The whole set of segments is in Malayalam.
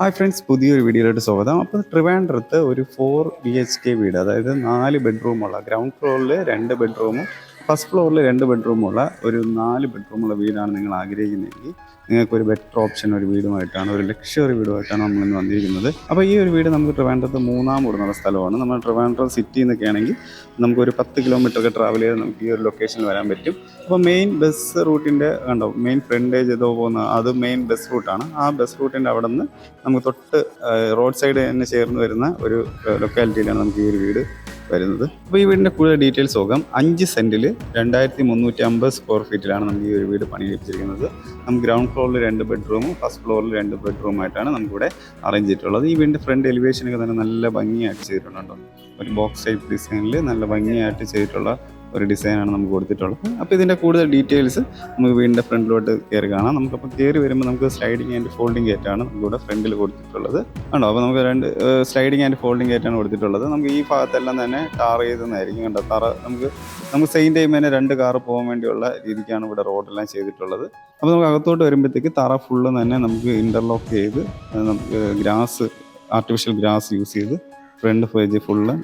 ഹായ് ഫ്രണ്ട്സ്, പുതിയൊരു വീഡിയോയിലോട്ട് സ്വാഗതം. അപ്പോൾ ട്രിവാൻഡ്രത്ത് ഒരു 4 BHK വീട്, അതായത് 4 ബെഡ്റൂമുള്ള, ഗ്രൗണ്ട് ഫ്ലോറിൽ 2 ബെഡ്റൂമും ഫസ്റ്റ് ഫ്ലോറിൽ 2 ബെഡ്റൂമുള്ള ഒരു 4 ബെഡ്റൂമുള്ള വീടാണ് നിങ്ങൾ ആഗ്രഹിക്കുന്നതെങ്കിൽ നിങ്ങൾക്കൊരു ബെറ്റർ ഓപ്ഷൻ ഒരു വീടുമായിട്ടാണ്, ഒരു ലക്ഷറി വീടുമായിട്ടാണ് നമ്മളിന്ന് വന്നിരിക്കുന്നത്. അപ്പോൾ ഈ ഒരു വീട് നമുക്ക് ട്രിവാൻഡ്രത്ത് 3-ാം ഓടുന്ന സ്ഥലമാണ്. നമ്മൾ ട്രിവാൻഡ്രം സിറ്റിയിൽ നിന്നൊക്കെ ആണെങ്കിൽ നമുക്കൊരു 10 കിലോമീറ്ററൊക്കെ ട്രാവൽ ചെയ്ത് നമുക്ക് ഈ ഒരു ലൊക്കേഷനിൽ വരാൻ പറ്റും. അപ്പോൾ മെയിൻ ബസ് റൂട്ടിൻ്റെ കണ്ടോ, മെയിൻ ഫ്രണ്ടേജ് ഏതോ പോകുന്ന അത് മെയിൻ ബസ് റൂട്ടാണ്. ആ ബസ് റൂട്ടിൻ്റെ അവിടെ നിന്ന് നമുക്ക് തൊട്ട് റോഡ് സൈഡ് തന്നെ ചേർന്ന് വരുന്ന ഒരു ലൊക്കാലിറ്റിയിലാണ് നമുക്ക് ഈ ഒരു വീട് വരുന്നത്. അപ്പോൾ ഈ വീടിൻ്റെ കൂടുതൽ ഡീറ്റെയിൽസ് നോക്കാം. 5 സെൻറ്റിൽ 2350 സ്ക്വയർ ഫീറ്റിലാണ് നമുക്ക് ഈ ഒരു വീട് പണി കഴിപ്പിച്ചിരിക്കുന്നത്. നമുക്ക് ഗ്രൗണ്ട് ഫ്ലോറിൽ 2 ബെഡ്റൂമും ഫസ്റ്റ് ഫ്ലോറിൽ 2 ബെഡ്റൂമായിട്ടാണ് നമുക്കിവിടെ അറേഞ്ച് ചെയ്തിട്ടുള്ളത്. ഈ വീടിൻ്റെ ഫ്രണ്ട് എലിവേഷനൊക്കെ തന്നെ നല്ല ഭംഗിയായിട്ട് ചെയ്തിട്ടുണ്ടോ, ഒരു ബോക്സ് ടൈപ്പ് ഡിസൈനിൽ നല്ല ഭംഗിയായിട്ട് ചെയ്തിട്ടുള്ള ഒരു ഡിസൈനാണ് നമുക്ക് കൊടുത്തിട്ടുള്ളത്. അപ്പോൾ ഇതിൻ്റെ കൂടുതൽ ഡീറ്റെയിൽസ് നമുക്ക് വീടിൻ്റെ ഫ്രണ്ടിലോട്ട് കയറി കാണാം. നമുക്കപ്പോൾ കയറി വരുമ്പോൾ നമുക്ക് സ്ലൈഡിങ് ആൻഡ് ഫോൾഡിങ് ഗേറ്റാണ് നമുക്കിവിടെ ഫ്രണ്ടിൽ കൊടുത്തിട്ടുള്ളത്. കണ്ടോ, അപ്പോൾ നമുക്ക് 2 സ്ലൈഡിങ് ആൻഡ് ഫോൾഡിങ് ഗേറ്റാണ് കൊടുത്തിട്ടുള്ളത്. നമുക്ക് ഈ ഭാഗത്തെല്ലാം തന്നെ ടാർ ചെയ്തെന്നായിരിക്കും. കണ്ടോ, നമുക്ക് സെയിം ടൈം തന്നെ 2 കാറ് പോകാൻ വേണ്ടിയുള്ള രീതിക്കാണ് ഇവിടെ റോഡെല്ലാം ചെയ്തിട്ടുള്ളത്. അപ്പോൾ നമുക്ക് അകത്തോട്ട് വരുമ്പോഴത്തേക്ക് തറ ഫുള്ള് തന്നെ നമുക്ക് ഇൻ്റർലോക്ക് ചെയ്ത് നമുക്ക് ആർട്ടിഫിഷ്യൽ ഗ്രാസ് യൂസ് ചെയ്ത് ഫ്രണ്ട് പേജ് ഫുള്ള്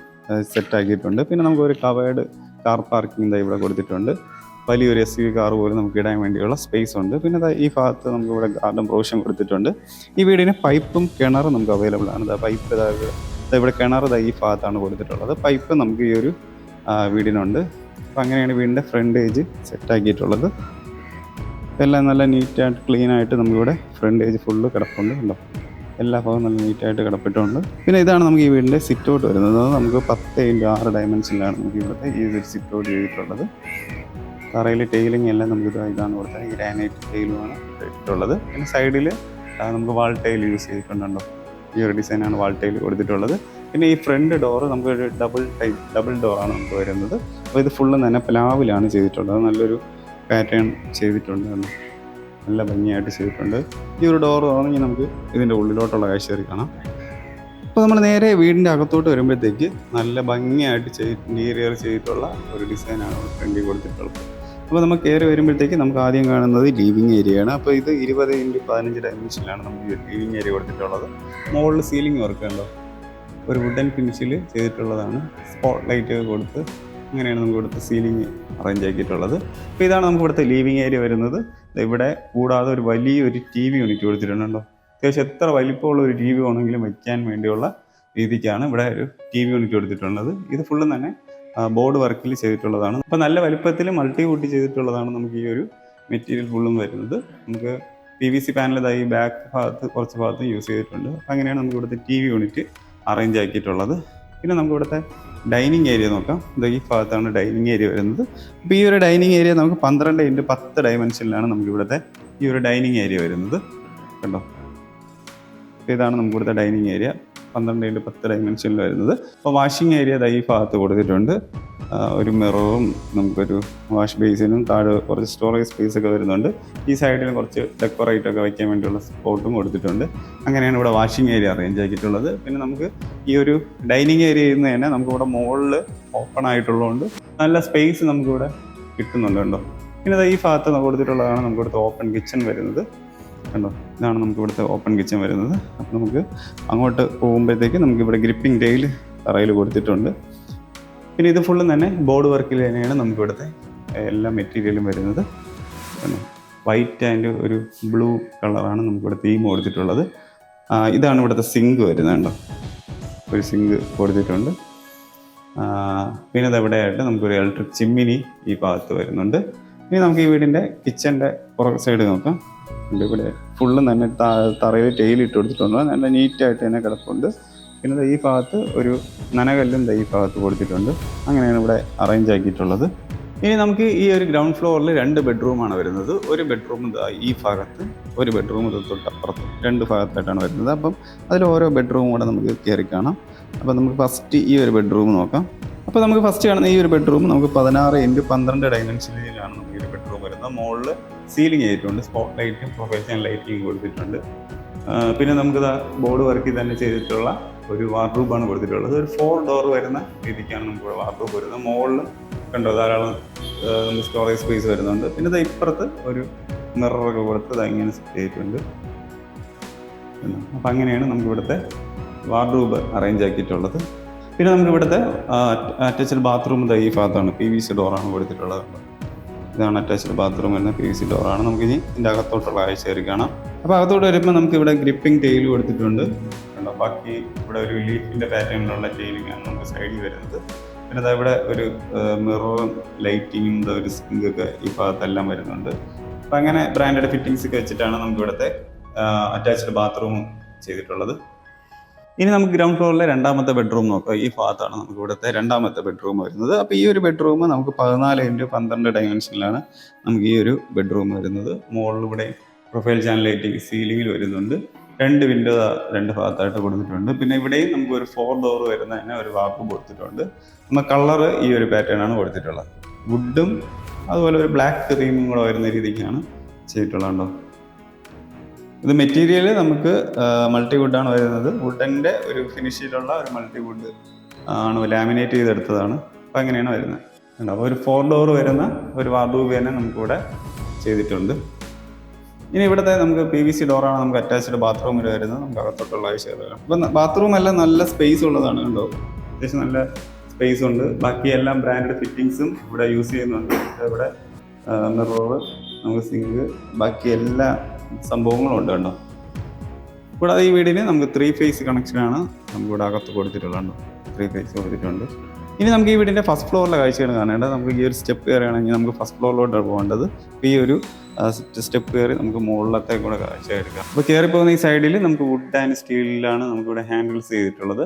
സെറ്റാക്കിയിട്ടുണ്ട്. പിന്നെ നമുക്കൊരു കവേർഡ് കാർ പാർക്കിംഗ് ഇവിടെ കൊടുത്തിട്ടുണ്ട്. വലിയൊരു SUV കാർ പോലും നമുക്ക് ഇടാൻ വേണ്ടിയുള്ള സ്പേസ് ഉണ്ട്. പിന്നെ ഈ ഭാഗത്ത് നമുക്ക് ഇവിടെ ഗാർഡൻ പ്രൊവിഷൻ കൊടുത്തിട്ടുണ്ട്. ഈ വീടിന് പൈപ്പും കിണറും നമുക്ക് അവൈലബിൾ ആണ്. പൈപ്പ് ഇവിടെ കിണർ ഈ ഭാഗത്താണ് കൊടുത്തിട്ടുള്ളത്. പൈപ്പ് നമുക്ക് ഈ ഒരു വീടിനുണ്ട്. അപ്പോൾ അങ്ങനെയാണ് വീടിൻ്റെ ഫ്രണ്ടേജ് സെറ്റാക്കിയിട്ടുള്ളത്. എല്ലാം നല്ല നീറ്റായിട്ട് ക്ലീനായിട്ട് നമുക്കിവിടെ ഫ്രണ്ടേജ് ഫുള്ള് കിടപ്പുണ്ട്. ഉണ്ടോ, എല്ലാ ഭാഗവും നല്ല നീറ്റായിട്ട് കിടപ്പിട്ടുണ്ട്. പിന്നെ ഇതാണ് നമുക്ക് ഈ വീടിൻ്റെ സിറ്റ് ഔട്ട് വരുന്നത്. നമുക്ക് 10x6 ഡയമെൻഷനിലാണ് നമുക്ക് ഇവിടുത്തെ ഈ ഒരു സിറ്റ് ഔട്ട് ചെയ്തിട്ടുള്ളത്. തറയിൽ ടൈലിംഗ് എല്ലാം നമുക്ക് ഇതാണ് കൊടുത്തത്. ഗ്രാനൈറ്റ് ടൈലുമാണ് ഇട്ടിട്ടുള്ളത്. പിന്നെ സൈഡിൽ നമുക്ക് വാൾ ടൈൽ യൂസ് ചെയ്തിട്ടുണ്ടോ, ഈ ഒരു ഡിസൈനാണ് വാൾ ടൈൽ കൊടുത്തിട്ടുള്ളത്. പിന്നെ ഈ ഫ്രണ്ട് ഡോറ് നമുക്കൊരു ഡബിൾ ഡോറാണ് നമുക്ക് വരുന്നത്. അപ്പോൾ ഇത് ഫുള്ള് തന്നെ പ്ലാവിലാണ് ചെയ്തിട്ടുള്ളത്. നല്ലൊരു പാറ്റേൺ ചെയ്തിട്ടുണ്ട്, നല്ല ഭംഗിയായിട്ട് ചെയ്തിട്ടുണ്ട്. ഈ ഒരു ഡോർ തുറന്നെങ്കിൽ നമുക്ക് ഇതിൻ്റെ ഉള്ളിലോട്ടുള്ള കാഴ്ച കാണാം. അപ്പോൾ നമ്മൾ നേരെ വീടിൻ്റെ അകത്തോട്ട് വരുമ്പോഴത്തേക്ക് നല്ല ഭംഗിയായിട്ട് ഇൻറ്റീരിയർ ചെയ്തിട്ടുള്ള ഒരു ഡിസൈനാണ് ഫ്രണ്ടിൽ കൊടുത്തിട്ടുള്ളത്. അപ്പോൾ നമ്മൾ കയറി വരുമ്പോഴത്തേക്ക് നമുക്ക് ആദ്യം കാണുന്നത് ലിവിങ് ഏരിയയാണ്. അപ്പോൾ ഇത് 20x15 ഡയമെൻഷനിലാണ് നമുക്ക് ഈ ലിവിങ് ഏരിയ കൊടുത്തിട്ടുള്ളത്. മുകളിൽ സീലിംഗ് വർക്ക് ഉണ്ടോ, ഒരു വുഡൻ ഫിനിഷിൽ ചെയ്തിട്ടുള്ളതാണ്. സ്പോട്ട് ലൈറ്റ് കൊടുത്ത് അങ്ങനെയാണ് നമുക്ക് ഇവിടുത്തെ സീലിംഗ് അറേഞ്ച് ആക്കിയിട്ടുള്ളത്. അപ്പോൾ ഇതാണ് നമുക്ക് ഇവിടുത്തെ ലിവിങ് ഏരിയ വരുന്നത്. ഇവിടെ കൂടാതെ ഒരു വലിയൊരു TV യൂണിറ്റ് കൊടുത്തിട്ടുണ്ടോ, അത്യാവശ്യം എത്ര വലിപ്പമുള്ള ഒരു TV വേണമെങ്കിലും വയ്ക്കാൻ വേണ്ടിയുള്ള രീതിക്കാണ് ഇവിടെ ഒരു TV യൂണിറ്റ് കൊടുത്തിട്ടുള്ളത്. ഇത് ഫുള്ളും തന്നെ ബോർഡ് വർക്കിൽ ചെയ്തിട്ടുള്ളതാണ്. അപ്പോൾ നല്ല വലിപ്പത്തിൽ മൾട്ടി ചെയ്തിട്ടുള്ളതാണ് നമുക്ക് ഈ ഒരു മെറ്റീരിയൽ ഫുള്ളും വരുന്നത്. നമുക്ക് PVC പാനൽ ഈ ബാക്ക് ഭാഗത്ത് കുറച്ച് ഭാഗത്ത് യൂസ് ചെയ്തിട്ടുണ്ട്. അപ്പോൾ അങ്ങനെയാണ് നമുക്ക് ഇവിടുത്തെ TV യൂണിറ്റ് അറേഞ്ച് ആക്കിയിട്ടുള്ളത്. പിന്നെ നമുക്ക് ഇവിടുത്തെ ഡൈനിങ് ഏരിയ നോക്കാം. ഈ ഭാഗത്താണ് ഡൈനിങ് ഏരിയ വരുന്നത്. അപ്പോൾ ഈ ഒരു ഡൈനിങ് ഏരിയ നമുക്ക് 12x10 ഡയമെൻഷനിലാണ് നമുക്ക് ഇവിടുത്തെ ഈ ഒരു ഡൈനിങ് ഏരിയ വരുന്നത്. കണ്ടോ, ഇതാണ് നമുക്ക് ഇവിടുത്തെ ഡൈനിങ് ഏരിയ 12x10 ഡയമെൻഷനിൽ വരുന്നത്. അപ്പോൾ വാഷിംഗ് ഏരിയ ഈ ഭാഗത്ത് കൊടുത്തിട്ടുണ്ട്. ഒരു മിററും നമുക്കൊരു വാഷ് ബേസിനും താഴെ കുറച്ച് സ്റ്റോറേജ് സ്പേസ് ഒക്കെ വരുന്നുണ്ട്. ഈ സൈഡിൽ കുറച്ച് ഡെക്കറേറ്റ് ഒക്കെ വയ്ക്കാൻ വേണ്ടിയുള്ള സ്പോട്ടും കൊടുത്തിട്ടുണ്ട്. അങ്ങനെയാണ് ഇവിടെ വാഷിംഗ് ഏരിയ അറേഞ്ച് ആക്കിയിട്ടുള്ളത്. പിന്നെ നമുക്ക് ഈ ഒരു ഡൈനിങ് ഏരിയയിൽ നിന്ന് തന്നെ നമുക്കിവിടെ മുകളിൽ ഓപ്പൺ ആയിട്ടുള്ളതുകൊണ്ട് നല്ല സ്പേസ് നമുക്കിവിടെ കിട്ടുന്നുണ്ട്. കണ്ടോ, പിന്നെ ഈ ഭാഗത്ത് കൊടുത്തിട്ടുള്ളതാണ് നമുക്ക് ഇവിടുത്തെ ഓപ്പൺ കിച്ചൺ വരുന്നത്. കണ്ടോ, ഇതാണ് നമുക്ക് ഇവിടുത്തെ ഓപ്പൺ കിച്ചൺ വരുന്നത്. അപ്പോൾ നമുക്ക് അങ്ങോട്ട് പോകുമ്പോഴത്തേക്ക് നമുക്കിവിടെ ഗ്രിപ്പിംഗ് ടൈൽ തറയിൽ കൊടുത്തിട്ടുണ്ട്. പിന്നെ ഇത് ഫുള്ളും തന്നെ ബോർഡ് വർക്കിൽ തന്നെയാണ് നമുക്ക് ഇവിടുത്തെ എല്ലാ മെറ്റീരിയലും വരുന്നത്. വൈറ്റ് ആൻഡ് ഒരു ബ്ലൂ കളറാണ് നമുക്കിവിടെ തീം കൊടുത്തിട്ടുള്ളത്. ഇതാണ് ഇവിടുത്തെ സിങ്ക് വരുന്നത്. കണ്ടോ, ഒരു സിങ്ക് കൊടുത്തിട്ടുണ്ട്. പിന്നെ ഇതെവിടെയായിട്ട് നമുക്കൊരു ഇലക്ട്രിക് ചിമ്മിനി ഈ ഭാഗത്ത് വരുന്നുണ്ട്. ഇനി നമുക്ക് ഈ വീടിൻ്റെ കിച്ചൻ്റെ പുറകു സൈഡ് നോക്കാം. ഇവിടെ ഫുള്ളും തന്നെ തറയിൽ ടൈൽ ഇട്ട് കൊടുത്തിട്ടുണ്ട്. നല്ല നീറ്റായിട്ട് തന്നെ കിടപ്പുണ്ട്. പിന്നെ ഈ ഭാഗത്ത് ഒരു നനകല്ലും ഈ ഭാഗത്ത് കൊടുത്തിട്ടുണ്ട്. അങ്ങനെയാണ് ഇവിടെ അറേഞ്ച് ആക്കിയിട്ടുള്ളത്. ഇനി നമുക്ക് ഈ ഒരു ഗ്രൗണ്ട് ഫ്ലോറിൽ 2 ബെഡ്റൂമാണ് വരുന്നത്. ഒരു ബെഡ്റൂം ഈ ഭാഗത്ത്, ഒരു ബെഡ്റൂം തൊട്ടപ്പുറത്ത്, 2 ഭാഗത്തായിട്ടാണ് വരുന്നത്. അപ്പം അതിൽ ഓരോ ബെഡ്റൂമും കൂടെ നമുക്ക് കയറി കാണാം. അപ്പോൾ നമുക്ക് ഫസ്റ്റ് ഈ ഒരു ബെഡ്റൂം നോക്കാം. അപ്പോൾ നമുക്ക് ഫസ്റ്റ് കാണുന്ന ഈ ഒരു ബെഡ്റൂം നമുക്ക് 16x12 ഡയമെൻഷനിലാണ് നമുക്ക് ഈ ഒരു ബെഡ്റൂം വരുന്നത്. മുകളിൽ സീലിംഗ് ആയിട്ടുണ്ട്, സ്പോട്ട് ലൈറ്റും പ്രൊഫഷണൽ ലൈറ്റിംഗ് കൊടുത്തിട്ടുണ്ട്. പിന്നെ നമുക്ക് ബോർഡ് വർക്കിൽ തന്നെ ചെയ്തിട്ടുള്ള ഒരു വാർഡ്രോബാണ് കൊടുത്തിട്ടുള്ളത്. ഒരു 4 ഡോർ വരുന്ന രീതിക്കാണ് നമുക്ക് വാർഡ്രോബ് വരുന്നത്. മുകളിൽ കണ്ടോ ധാരാളം നമുക്ക് സ്റ്റോറേജ് സ്പേസ് വരുന്നുണ്ട്. പിന്നെ ഇപ്പുറത്ത് ഒരു മിററൊക്കെ കൊടുത്ത് ഇങ്ങനെ സെറ്റ് ചെയ്തിട്ടുണ്ട്. അപ്പം അങ്ങനെയാണ് നമുക്ക് ഇവിടുത്തെ വാർഡ്രോബ് അറേഞ്ച് ആക്കിയിട്ടുള്ളത്. പിന്നെ നമുക്ക് ഇവിടുത്തെ അറ്റാച്ച്ഡ് ബാത്റൂം ഈ ഭാഗത്താണ്, PVC ഡോറാണ് കൊടുത്തിട്ടുള്ളത്. ഇതാണ് അറ്റാച്ച്ഡ് ബാത്റൂം എന്ന PVC ഡോറാണ്. നമുക്ക് ഇനി ഇതിൻ്റെ അകത്തോട്ടുള്ള കാഴ്ച കയറി കാണാം. അപ്പോൾ അകത്തോട്ട് വരുമ്പോൾ നമുക്ക് ഇവിടെ ഗ്രിപ്പിംഗ് ടെയിൽ കൊടുത്തിട്ടുണ്ട്. ബാക്കി ഇവിടെ ഒരു ലീഫിൻ്റെ പാറ്റേണിലുള്ള ടെയിലിംഗ് ആണ് നമുക്ക് സൈഡിൽ വരുന്നത്. പിന്നെ അതാ ഇവിടെ ഒരു മിററും ലൈറ്റിങ്ങും ഒരു സിങ്കൊക്കെ ഈ ഭാഗത്തെല്ലാം വരുന്നുണ്ട്. അപ്പം അങ്ങനെ ബ്രാൻഡഡ് ഫിറ്റിങ്സ് ഒക്കെ വെച്ചിട്ടാണ് നമുക്ക് ഇവിടുത്തെ അറ്റാച്ച്ഡ് ബാത്റൂം ചെയ്തിട്ടുള്ളത്. ഇനി നമുക്ക് ഗ്രൗണ്ട് ഫ്ലോറിലെ രണ്ടാമത്തെ ബെഡ്റൂം നോക്കാം. ഈ ഭാഗത്താണ് നമുക്ക് ഇവിടുത്തെ രണ്ടാമത്തെ ബെഡ്റൂം വരുന്നത്. അപ്പോൾ ഈ ഒരു ബെഡ്റൂം നമുക്ക് 14x12 ഡയമെൻഷനിലാണ് നമുക്ക് ഈ ഒരു ബെഡ്റൂം വരുന്നത്. മുകളിലൂടെ പ്രൊഫൈൽ ചാനൽ ലൈറ്റിംഗ് സീലിംഗിൽ വരുന്നുണ്ട്. 2 വിൻഡോ 2 ഭാഗത്തായിട്ട് കൊടുത്തിട്ടുണ്ട്. പിന്നെ ഇവിടെയും നമുക്ക് ഒരു 4 ഡോർ വരുന്നതിന് ഒരു വാർപ്പ് കൊടുത്തിട്ടുണ്ട്. നമ്മൾ കളർ ഈ ഒരു പാറ്റേൺ ആണ് കൊടുത്തിട്ടുള്ളത്. വുഡും അതുപോലെ ഒരു ബ്ലാക്ക് ക്രീമും കൂടെ വരുന്ന രീതിക്കാണ് ചെയ്തിട്ടുള്ളതുണ്ടോ. ഇത് മെറ്റീരിയൽ നമുക്ക് മൾട്ടി വുഡാണ് വരുന്നത്. വുഡിൻ്റെ ഒരു ഫിനിഷിലുള്ള ഒരു മൾട്ടി വുഡ് ആണ്, ലാമിനേറ്റ് ചെയ്തെടുത്തതാണ്. അപ്പം അങ്ങനെയാണ് വരുന്നത്. അപ്പോൾ ഒരു 4 ഡോർ വരുന്ന ഒരു വാർഡ്രോബ് തന്നെ നമുക്കിവിടെ ചെയ്തിട്ടുണ്ട്. ഇനി ഇവിടുത്തെ നമുക്ക് PVC ഡോറാണ് നമുക്ക് അറ്റാച്ച്ഡ് ബാത്റൂമിൽ വരുന്നത്. നമുക്ക് അകത്തോട്ടുള്ള ആവശ്യമാണ്. അപ്പം ബാത്റൂം എല്ലാം നല്ല സ്പേസ് ഉള്ളതാണ് കണ്ടോ. അത്യാവശ്യം നല്ല സ്പേസ് ഉണ്ട്. ബാക്കി എല്ലാം ബ്രാൻഡഡ് ഫിറ്റിങ്സും ഇവിടെ യൂസ് ചെയ്യുന്നുണ്ട്. ഇവിടെ മിറർ, നമുക്ക് സിങ്ക്, ബാക്കി എല്ലാ സംഭവങ്ങളും ഉണ്ട് കണ്ടോ. കൂടാതെ ഈ വീടിന് നമുക്ക് 3 ഫേസ് കണക്ഷനാണ് നമുക്കിവിടെ അകത്ത് കൊടുത്തിട്ടുള്ളത്. 3 ഫേസ് കൊടുത്തിട്ടുണ്ട്. ഇനി നമുക്ക് ഈ വീടിൻ്റെ ഫസ്റ്റ് ഫ്ലോറിലെ കാഴ്ചയാണ് കാണേണ്ടത്. നമുക്ക് ഈ ഒരു സ്റ്റെപ്പ് കയറുകയാണെങ്കിൽ നമുക്ക് ഫസ്റ്റ് ഫ്ലോറിലോട്ടാണ് പോകേണ്ടത്. അപ്പോൾ ഈ ഒരു സ്റ്റെപ്പ് കയറി നമുക്ക് മുകളിലത്തെ കൂടെ കാഴ്ച എടുക്കാം. അപ്പോൾ കയറി പോകുന്ന ഈ സൈഡിൽ നമുക്ക് വുഡ് ആൻഡ് സ്റ്റീലിലാണ് നമുക്കിവിടെ ഹാൻഡിൽസ് ചെയ്തിട്ടുള്ളത്.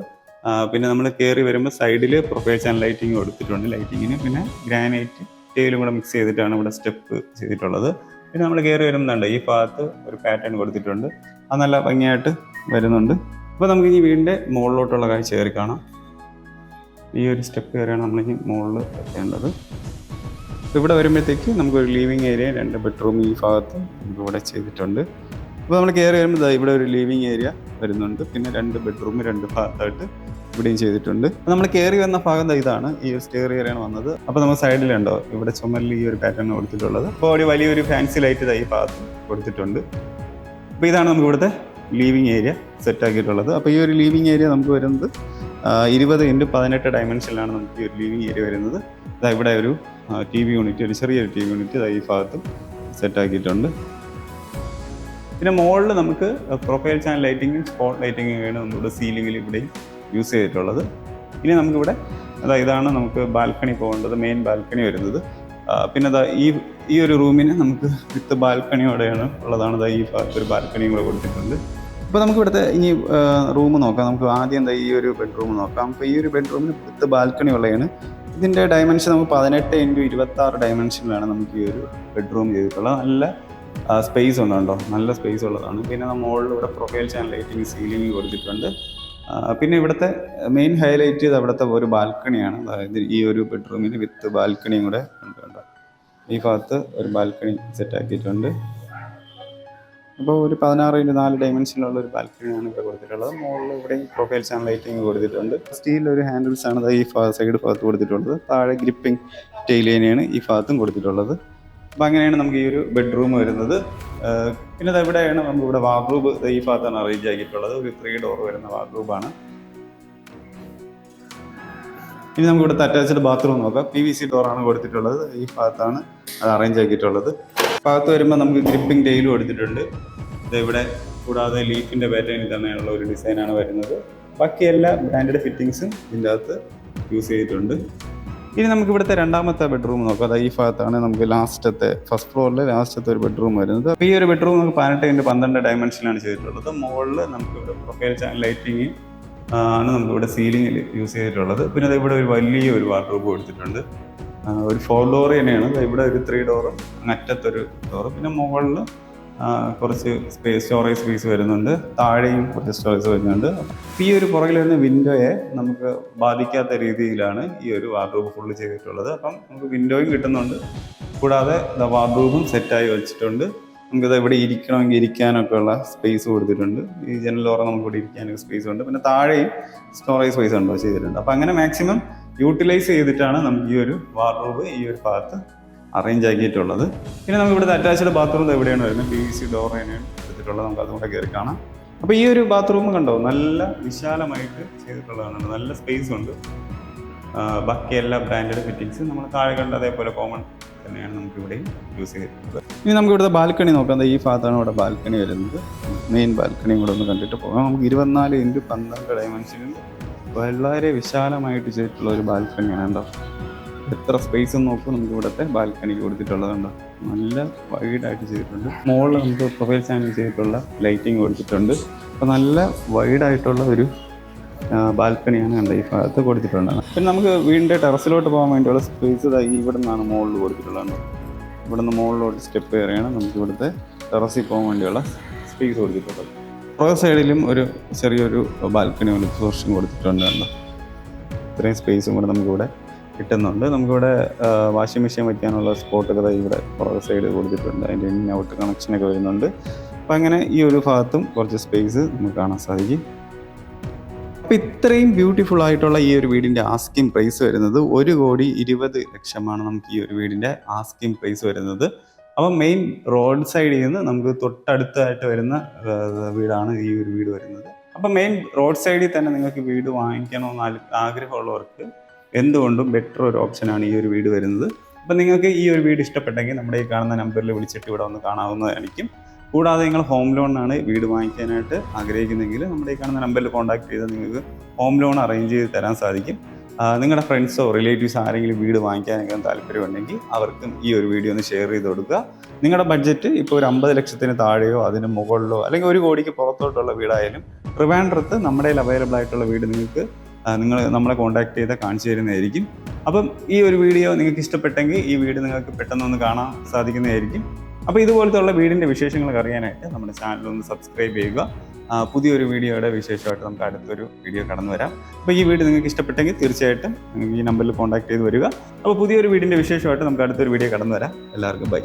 പിന്നെ നമ്മൾ കയറി വരുമ്പോൾ സൈഡിൽ പ്രൊഫൈൽ ചാനൽ ലൈറ്റിംഗ് കൊടുത്തിട്ടുണ്ട്. ലൈറ്റിങ്ങിന് പിന്നെ ഗ്രാനൈറ്റ് ടൈലും കൂടെ മിക്സ് ചെയ്തിട്ടാണ് ഇവിടെ സ്റ്റെപ്പ് ചെയ്തിട്ടുള്ളത്. പിന്നെ നമ്മൾ കയറി വരുന്നുണ്ട് ഈ ഭാഗത്ത് ഒരു പാറ്റേൺ കൊടുത്തിട്ടുണ്ട്. അത് നല്ല ഭംഗിയായിട്ട് വരുന്നുണ്ട്. അപ്പോൾ നമുക്ക് ഈ വീടിൻ്റെ മുകളിലോട്ടുള്ള കാഴ്ച കയറി കാണാം. ഈ ഒരു സ്റ്റെപ്പ് കയറിയാണ് നമ്മളിനി മുകളിൽ എത്തേണ്ടത്. ഇവിടെ വരുമ്പോഴത്തേക്ക് നമുക്കൊരു ലിവിങ് ഏരിയ, 2 ബെഡ്റൂം ഈ ഭാഗത്ത് നമുക്കിവിടെ ചെയ്തിട്ടുണ്ട്. അപ്പോൾ നമ്മൾ കയറി വരുമ്പോൾ ഇവിടെ ഒരു ലിവിങ് ഏരിയ വരുന്നുണ്ട്. പിന്നെ 2 ബെഡ്റൂം 2 ഭാഗത്തായിട്ട് ഇവിടെയും ചെയ്തിട്ടുണ്ട്. നമ്മൾ കയറി വന്ന ഭാഗം ഇതാണ്, ഈ ഒരു സ്റ്റെയർ ഏരിയയാണ് വന്നത്. അപ്പോൾ നമ്മൾ സൈഡിലുണ്ടോ ഇവിടെ ചുമലിൽ ഈ ഒരു പാറ്റേൺ കൊടുത്തിട്ടുള്ളത്. അപ്പോൾ ഒരു വലിയൊരു ഫാൻസി ലൈറ്റ് ഈ ഭാഗത്ത് കൊടുത്തിട്ടുണ്ട്. അപ്പോൾ ഇതാണ് നമുക്ക് ഇവിടുത്തെ ലിവിങ് ഏരിയ സെറ്റാക്കിയിട്ടുള്ളത്. അപ്പോൾ ഈ ഒരു ലിവിങ് ഏരിയ നമുക്ക് വരുന്നത് 20x18 ഡയമെൻഷനിലാണ് നമുക്ക് ഈ ഒരു ലിവിങ് ഏരിയ വരുന്നത്. ഇവിടെ ഒരു TV യൂണിറ്റ്, ഒരു ചെറിയൊരു TV യൂണിറ്റ് ഈ ഭാഗത്തും സെറ്റാക്കിയിട്ടുണ്ട്. പിന്നെ മുകളിൽ നമുക്ക് പ്രൊഫൈൽ ചാനൽ ലൈറ്റിങ്ങും സ്പോട്ട് ലൈറ്റിങ്ങുമാണ് നമ്മുടെ സീലിങ്ങിൽ ഇവിടെയും യൂസ് ചെയ്തിട്ടുള്ളത്. ഇനി നമുക്കിവിടെ ഇതാണ് നമുക്ക് ബാൽക്കണി പോകേണ്ടത്, മെയിൻ ബാൽക്കണി വരുന്നത്. പിന്നെ ഈ ഒരു റൂമിന് നമുക്ക് വിത്ത് ബാൽക്കണിയോടെയാണ് ഉള്ളതാണ്. ഈ ഭാഗത്ത് ഒരു ബാൽക്കണിയും കൂടെ കൊടുത്തിട്ടുണ്ട്. അപ്പോൾ നമുക്ക് ഇവിടുത്തെ ഇനി റൂം നോക്കാം. നമുക്ക് ആദ്യം ഈ ഒരു ബെഡ്റൂം നോക്കാം. അപ്പോൾ ഈ ഒരു ബെഡ്റൂമിന് വിത്ത് ബാൽക്കണി ഉള്ളതാണ്. ഇതിൻ്റെ ഡയമെൻഷൻ നമുക്ക് 18x26 ഡയമെൻഷനിലാണ് നമുക്ക് ഈ ഒരു ബെഡ്റൂം ചെയ്തിട്ടുള്ളത്. നല്ല സ്പേസ് ഉണ്ടോ, നല്ല സ്പേസ് ഉള്ളതാണ്. പിന്നെ മുകളിൽ ഇവിടെ പ്രൊഫൈൽ ചാനൽ ലൈറ്റിംഗ് സീലിംഗ് കൊടുത്തിട്ടുണ്ട്. പിന്നെ ഇവിടുത്തെ മെയിൻ ഹൈലൈറ്റ് അവിടുത്തെ ഒരു ബാൽക്കണിയാണ്. അതായത് ഈ ഒരു ബെഡ്റൂമിന് വിത്ത് ബാൽക്കണിയും കൂടെ ഉണ്ട്. ഈ ഭാഗത്ത് ഒരു ബാൽക്കണി സെറ്റാക്കിയിട്ടുണ്ട്. അപ്പോൾ ഒരു 16x4 ഡയമെൻഷനിലുള്ള ഒരു ബാൽക്കണിയാണ് ഇവിടെ കൊടുത്തിട്ടുള്ളത്. മുകളിൽ ഇവിടെ പ്രൊഫൈൽ ചാനൽ ലൈറ്റിംഗ് കൊടുത്തിട്ടുണ്ട്. സ്റ്റീലിൽ ഒരു ഹാൻഡിൽസ് ആണ് ഈ സൈഡ് ഭാഗത്ത് കൊടുത്തിട്ടുള്ളത്. താഴെ ഗ്രിപ്പിംഗ് ടൈലേനെയാണ് ഈ ഭാഗത്തും കൊടുത്തിട്ടുള്ളത്. അപ്പോൾ അങ്ങനെയാണ് നമുക്ക് ഈ ഒരു ബെഡ്റൂം വരുന്നത്. പിന്നെ ഇവിടെയാണ് നമുക്ക് ഇവിടെ വാർഡ്രോബ് ഈ ഭാഗത്താണ് അറേഞ്ച് ആക്കിയിട്ടുള്ളത്. ഒരു 3 ഡോർ വരുന്ന വാർഡ്രോബാണ്. ഇനി നമുക്ക് ഇവിടുത്തെ അറ്റാച്ച്ഡ് ബാത്റൂം നോക്കാം. PVC ഡോറാണ് കൊടുത്തിട്ടുള്ളത്. ഈ ഭാഗത്താണ് അത് അറേഞ്ച് ആക്കിയിട്ടുള്ളത്. ഭാഗത്ത് വരുമ്പോൾ നമുക്ക് ഗ്രിപ്പിംഗ് ടൈലും കൊടുത്തിട്ടുണ്ട്. ഇവിടെ കൂടാതെ ലീഫിൻ്റെ പാറ്റേണിൽ തന്നെയുള്ള ഒരു ഡിസൈനാണ് വരുന്നത്. ബാക്കി എല്ലാ ബ്രാൻഡഡ് ഫിറ്റിങ്സും ഇതിൻ്റെ അകത്ത് യൂസ് ചെയ്തിട്ടുണ്ട്. ഇനി നമുക്ക് ഇവിടുത്തെ രണ്ടാമത്തെ ബെഡ്റൂം നോക്കാം. ഈ ഭാഗത്താണ് നമുക്ക് ഫസ്റ്റ് ഫ്ലോറിലെ ലാസ്റ്റത്തെ ഒരു ബെഡ്റൂം വരുന്നത്. അപ്പോൾ ഈ ഒരു ബെഡ്റൂം നമുക്ക് 18x12 ഡയമെൻഷനിലാണ് ചെയ്തിട്ടുള്ളത്. മുകളിൽ നമുക്ക് ഇവിടെ പ്രൊഫൈൽ ചാനൽ ലൈറ്റിംഗ് ആണ് നമുക്കിവിടെ സീലിംഗിൽ യൂസ് ചെയ്തിട്ടുള്ളത്. പിന്നെ ഇവിടെ ഒരു വലിയൊരു വാർഡ്രോബ് കൊടുത്തിട്ടുണ്ട്. ഒരു 4 ഡോർ തന്നെയാണ്. ഇവിടെ ഒരു 3 ഡോറും അറ്റത്തൊരു ഡോറും. പിന്നെ മുകളിൽ കുറച്ച് സ്റ്റോറേജ് സ്പേസ് വരുന്നുണ്ട്. താഴെയും കുറച്ച് സ്റ്റോറേജ് വരുന്നുണ്ട്. ഈ ഒരു പുറകിൽ വരുന്ന വിൻഡോയെ നമുക്ക് ബാധിക്കാത്ത രീതിയിലാണ് ഈ ഒരു വാർഡ്രോബ് ഫുള്ള് ചെയ്തിട്ടുള്ളത്. അപ്പം നമുക്ക് വിൻഡോയും കിട്ടുന്നുണ്ട്. കൂടാതെ വാർഡ്രോബും സെറ്റായി വെച്ചിട്ടുണ്ട്. നമുക്കിത് ഇവിടെ ഇരിക്കണമെങ്കിൽ ഇരിക്കാനൊക്കെ ഉള്ള സ്പേസ് കൊടുത്തിട്ടുണ്ട്. ഈ ജനലോറ നമുക്ക് ഇവിടെ ഇരിക്കാനൊക്കെ സ്പേസ് ഉണ്ട്. പിന്നെ താഴെയും സ്റ്റോറേജ് സ്പേസ് ഉണ്ടോ ചെയ്തിട്ടുണ്ട്. അപ്പം അങ്ങനെ മാക്സിമം യൂട്ടിലൈസ് ചെയ്തിട്ടാണ് നമുക്ക് ഈ ഒരു വാർഡ്രോബ് ഈ ഒരു ഭാഗത്ത് അറേഞ്ച് ആക്കിയിട്ടുള്ളത്. പിന്നെ നമുക്ക് ഇവിടുത്തെ അറ്റാച്ച്ഡ് ബാത്റൂം എവിടെയാണ് വരുന്നത്, PVC ഡോർ തന്നെയാണ് എടുത്തിട്ടുള്ളത്. നമുക്ക് അതുകൊണ്ട് കയറി കാണാം. അപ്പോൾ ഈ ഒരു ബാത്റൂം കണ്ടോ, നല്ല വിശാലമായിട്ട് ചെയ്തിട്ടുള്ളതാണ്, നല്ല സ്പേസ് ഉണ്ട്. ബാക്കി എല്ലാ ബ്രാൻഡഡ് ഫിറ്റിങ്സ് നമ്മൾ താഴെ കണ്ട അതേപോലെ കോമൺ തന്നെയാണ് നമുക്ക് ഇവിടെയും യൂസ് ചെയ്തിട്ടുള്ളത്. ഇനി നമുക്ക് ഇവിടുത്തെ ബാൽക്കണി നോക്കാം. ഈ ഭാഗത്താണ് ഇവിടെ ബാൽക്കണി വരുന്നത്. മെയിൻ ബാൽക്കണിയും കൂടെ ഒന്ന് കണ്ടിട്ട് പോകാം. നമുക്ക് 24x12 ഡയമെൻഷനിൽ വളരെ വിശാലമായിട്ട് ചെയ്തിട്ടുള്ള ഒരു ബാൽക്കണിയാണ്. ഉണ്ടോ എത്ര സ്പേസ് നോക്കും. നമുക്ക് ഇവിടുത്തെ ബാൽക്കണിക്ക് കൊടുത്തിട്ടുള്ളതുണ്ടോ, നല്ല വൈഡായിട്ട് ചെയ്തിട്ടുണ്ട്. മുകളിൽ നമുക്ക് പ്രൊഫൈൽ ചാനൽ ചെയ്തിട്ടുള്ള ലൈറ്റിംഗ് കൊടുത്തിട്ടുണ്ട്. അപ്പോൾ നല്ല വൈഡായിട്ടുള്ള ഒരു ബാൽക്കണിയാണ് കണ്ടത് ഈ ഭാഗത്ത് കൊടുത്തിട്ടുള്ളത്. പിന്നെ നമുക്ക് വീടിൻ്റെ ടെറസിലോട്ട് പോകാൻ വേണ്ടിയുള്ള സ്പേസ് ഇവിടെ നിന്നാണ് മുകളിൽ കൊടുത്തിട്ടുള്ളത്. ഇവിടെ നിന്ന് മുകളിലോട്ട് സ്റ്റെപ്പ് കയറിയാണ് നമുക്ക് ഇവിടുത്തെ ടെറസിൽ പോകാൻ വേണ്ടിയുള്ള സ്പേസ് കൊടുത്തിട്ടുള്ളത്. പുറകെ സൈഡിലും ഒരു ചെറിയൊരു ബാൽക്കണി പോലെ പോർഷൻ കൊടുത്തിട്ടുണ്ട്. കണ്ടോ ഇത്രയും സ്പേസും കൂടെ നമുക്കിവിടെ കിട്ടുന്നുണ്ട്. നമുക്കിവിടെ വാഷിംഗ് മെഷീൻ വയ്ക്കാനുള്ള സ്പോട്ടൊക്കെ ഇവിടെ പുറകെ സൈഡ് കൊടുത്തിട്ടുണ്ട്. അതിൻ്റെ ഇൻ ഔട്ട് കണക്ഷനൊക്കെ വരുന്നുണ്ട്. അപ്പം അങ്ങനെ ഈ ഒരു ഭാഗത്തും കുറച്ച് സ്പേസ് നമുക്ക് കാണാൻ സാധിക്കും. അപ്പോൾ ഇത്രയും ബ്യൂട്ടിഫുൾ ആയിട്ടുള്ള ഈ ഒരു വീടിൻ്റെ ആസ്കിംഗ് പ്രൈസ് വരുന്നത് 1,20,00,000 നമുക്ക് ഈ ഒരു വീടിൻ്റെ ആസ്കിംഗ് പ്രൈസ് വരുന്നത്. അപ്പം മെയിൻ റോഡ് സൈഡിൽ നിന്ന് നമുക്ക് തൊട്ടടുത്തായിട്ട് വരുന്ന വീടാണ് ഈ ഒരു വീട് വരുന്നത്. അപ്പം മെയിൻ റോഡ് സൈഡിൽ തന്നെ നിങ്ങൾക്ക് വീട് വാങ്ങിക്കണമെന്ന് ആഗ്രഹമുള്ളവർക്ക് എന്തുകൊണ്ടും ബെറ്റർ ഒരു ഓപ്ഷനാണ് ഈ ഒരു വീട് വരുന്നത്. അപ്പം നിങ്ങൾക്ക് ഈ ഒരു വീട് ഇഷ്ടപ്പെട്ടെങ്കിൽ നമ്മുടെ ഈ കാണുന്ന നമ്പറിൽ വിളിച്ചിട്ട് ഇവിടെ ഒന്ന് കാണാവുന്നതായിരിക്കും. കൂടാതെ നിങ്ങൾ ഹോം ലോണാണ് വീട് വാങ്ങിക്കാനായിട്ട് ആഗ്രഹിക്കുന്നെങ്കിൽ നമ്മുടെ ഈ കാണുന്ന നമ്പറിൽ കോൺടാക്ട് ചെയ്ത് നിങ്ങൾക്ക് ഹോം ലോൺ അറേഞ്ച് ചെയ്ത് തരാൻ സാധിക്കും. നിങ്ങളുടെ ഫ്രണ്ട്സോ റിലേറ്റീവ്സോ ആരെങ്കിലും വീട് വാങ്ങിക്കാനൊക്കെ താല്പര്യമുണ്ടെങ്കിൽ അവർക്കും ഈ ഒരു വീഡിയോ ഒന്ന് ഷെയർ ചെയ്ത് കൊടുക്കുക. നിങ്ങളുടെ ബഡ്ജറ്റ് ഇപ്പോൾ ഒരു 50 ലക്ഷത്തിന് താഴെയോ അതിന് മുകളിലോ അല്ലെങ്കിൽ 1 കോടിക്ക് പുറത്തോട്ടുള്ള വീടായാലും ട്രിവാൻഡ്രത്ത് നമ്മുടെ അവൈലബിൾ ആയിട്ടുള്ള വീട് നിങ്ങൾക്ക് നമ്മളെ കോൺടാക്ട് ചെയ്താൽ കാണിച്ചു തരുന്നതായിരിക്കും. അപ്പം ഈ ഒരു വീഡിയോ നിങ്ങൾക്ക് ഇഷ്ടപ്പെട്ടെങ്കിൽ ഈ വീട് നിങ്ങൾക്ക് പെട്ടെന്നൊന്ന് കാണാൻ സാധിക്കുന്നതായിരിക്കും. അപ്പോൾ ഇതുപോലത്തെ ഉള്ള വീടിൻ്റെ വിശേഷങ്ങളൊക്കെ അറിയാനായിട്ട് നമ്മുടെ ചാനലൊന്ന് സബ്സ്ക്രൈബ് ചെയ്യുക. പുതിയൊരു വീഡിയോയുടെ വിശേഷമായിട്ട് നമുക്ക് അടുത്തൊരു വീഡിയോ കടന്നു വരാം. അപ്പോൾ ഈ വീഡിയോ നിങ്ങൾക്ക് ഇഷ്ടപ്പെട്ടെങ്കിൽ തീർച്ചയായിട്ടും നിങ്ങൾക്ക് ഈ നമ്പറിൽ കോൺടാക്ട് ചെയ്ത് വരിക. അപ്പോൾ പുതിയൊരു വീടിൻ്റെ വിശേഷമായിട്ട് നമുക്ക് അടുത്തൊരു വീഡിയോ കടന്നു വരാം. എല്ലാവർക്കും ബൈ.